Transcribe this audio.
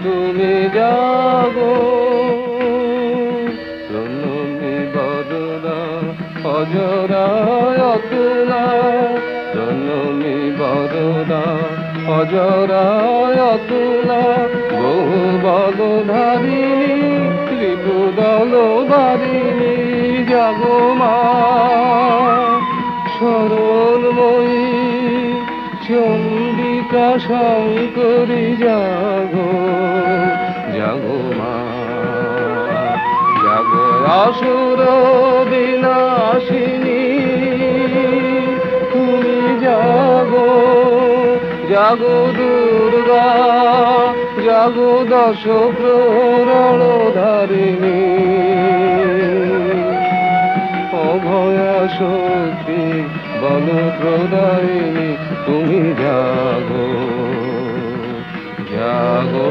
তুমি জাগো। জননী বরদা অজরা অতুলা, জননী বরদা অজরা অতুলা, বহু বলধারিণী ত্রিপুদল বারিণী জাগো মা। শরণময়ী চণ্ডিকা শঙ্করী জাগো, জাগো মা জাগো। আসুর বিনাশিনী তুমি জাগো, জাগো দুর্গা, জাগো দশ প্রহরণ ধারিণী। অভয়া শক্তি বল প্রদায়িনী তুমি জাগো, জাগো।